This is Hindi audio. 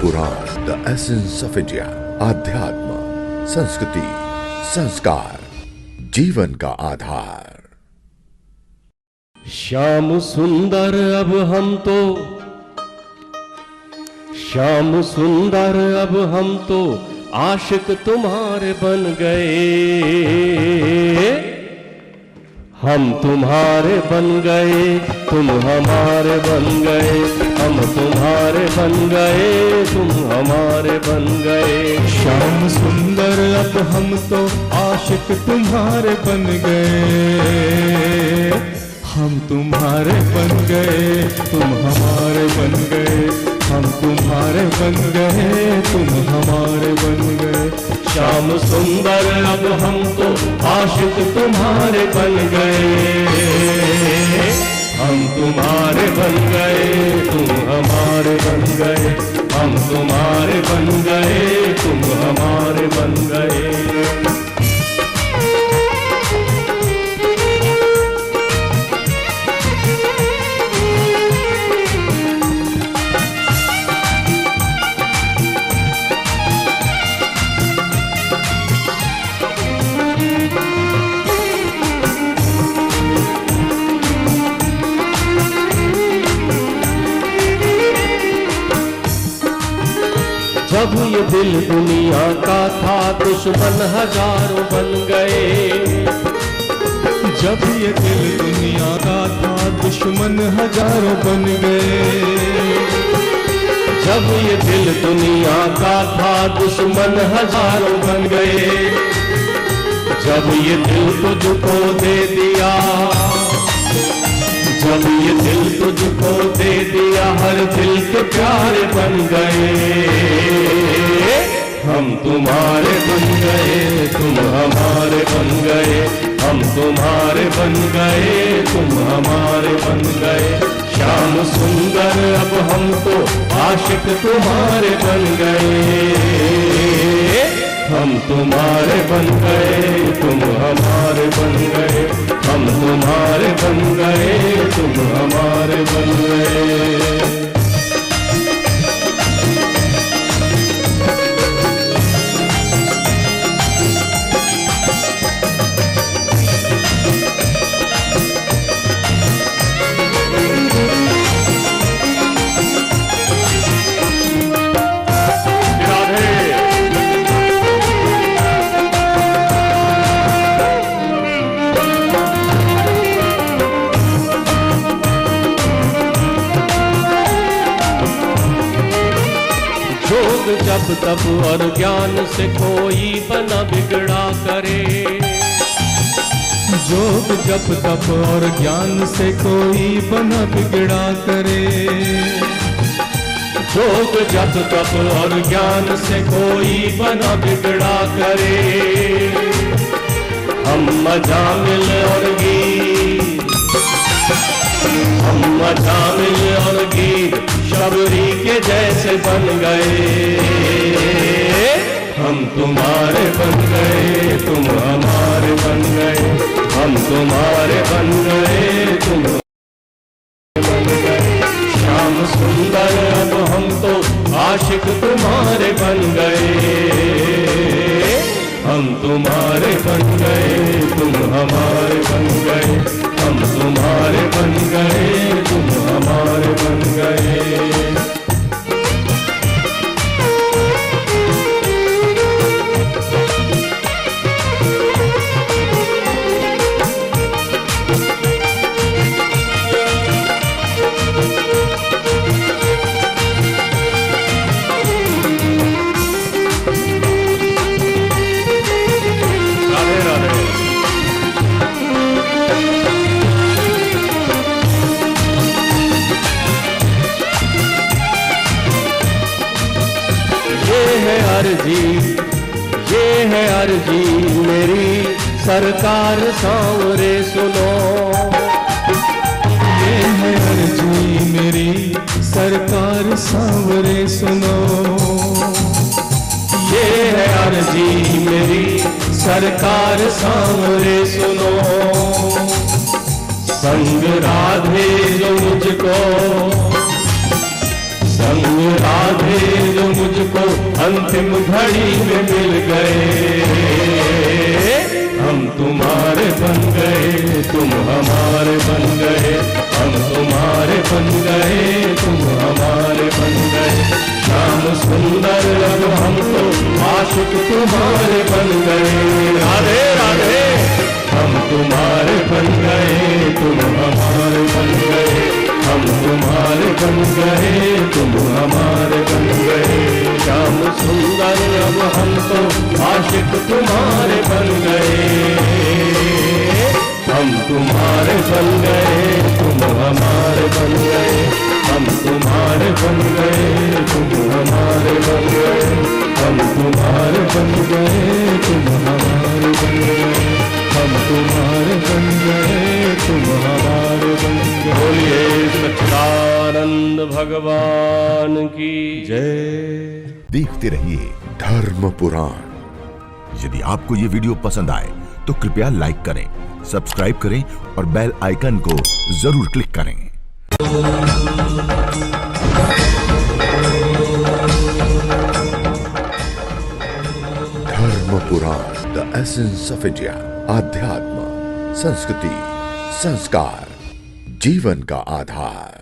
Purana, the essence of India. आध्यात्म, संस्कृति, संस्कार, जीवन का आधार। श्याम सुंदर अब हम तो, श्याम सुंदर अब हम तो आशिक तुम्हारे बन गए। हम तुम्हारे बन गए, तुम हमारे बन गए। हम तुम्हारे बन गए, तुम हमारे बन गए। श्याम सुंदर अब हम तो आशिक तुम्हारे बन गए। हम तुम्हारे बन गए, तुम हमारे बन गए। हम तुम्हारे बन गए, तुम हमारे बन गए। श्याम सुंदर अब हम तो आशिक तुम्हारे बन गए। हम तुम्हारे बन गए, तुम हमारे बन गए। हम तुम्हारे बन गए, तुम हमारे बन गए। जब ये दिल दुनिया का था, दुश्मन हजारों बन गए। जब ये दिल दुनिया का था, दुश्मन हजारों बन गए। जब ये दिल दुनिया का था, दुश्मन हजारों बन गए। जब ये दिल तुझको दे दिया, जब ये दिल तुझको दे दिया, हर दिल के प्यारे बन गए। हम तुम्हारे बन गए, तुम हमारे बन गए। हम तुम्हारे बन गए, तुम हमारे बन गए। श्याम सुंदर अब हम तो आशिक तुम्हारे बन गए। हम तुम्हारे बन गए, तुम हमारे बन गए। हम तुम्हारे बन गए, तुम हमारे बन गए। जब तब और ज्ञान से कोई बना बिगड़ा करे। जोग जब तप और ज्ञान से कोई बना बिगड़ा करे। जोग जब तप और ज्ञान से कोई बना बिगड़ा करे। हम मजामिल और गीत, हम मजामिल और गीत शबरी के जैसे बन गए। हम तुम्हारे बन गए, तुम हमारे बन गए। हम तुम्हारे बन गए, तुम बन गए। श्याम सुंदर अब हम तो आशिक तुम्हारे बन गए। हम तुम्हारे बन गए, तुम हमारे बन गए। हम तुम्हारे बन गए, तुम हमारे बन गए। ये है अर्जी मेरी सरकार सांवरे सुनो। ये है अर्जी मेरी सरकार सांवरे सुनो। ये है अर्जी मेरी सरकार सांवरे सुनो। संग राधे जो मुझको, संग राधे जो अंतिम घड़ी में मिल गए। हम तुम्हारे बन गए, तुम हमारे बन गए, हम तुम्हारे बन गए, तुम हमारे बन गए। श्याम सुंदर अब हम तो आशिक तुम्हारे बन गए। राधे राधे। हम तुम्हारे बन गए, तुम हमारे बन गए, हम तुम्हारे बन गए, तुम हमारे बन गए। श्याम सुंदर अब हम तो आशिक तुम्हारे बन गए। हम तुम्हारे बन गए, तुम हमारे बन गए, हम तुम्हारे बन गए, तुम हमारे बन गए। हम तुम्हारे बन गए, तुम हमारे बन गए, हम तुम्हारे बन गए, तुम हमारे बन गए। बोलिए सच्चिदानंद भगवान की जय। देखते रहिए धर्म पुराण। यदि आपको ये वीडियो पसंद आए तो कृपया लाइक करें, सब्सक्राइब करें और बेल आइकन को जरूर क्लिक करें। धर्म पुराण, द एसेंस ऑफ इंडिया। आध्यात्म, संस्कृति, संस्कार, जीवन का आधार।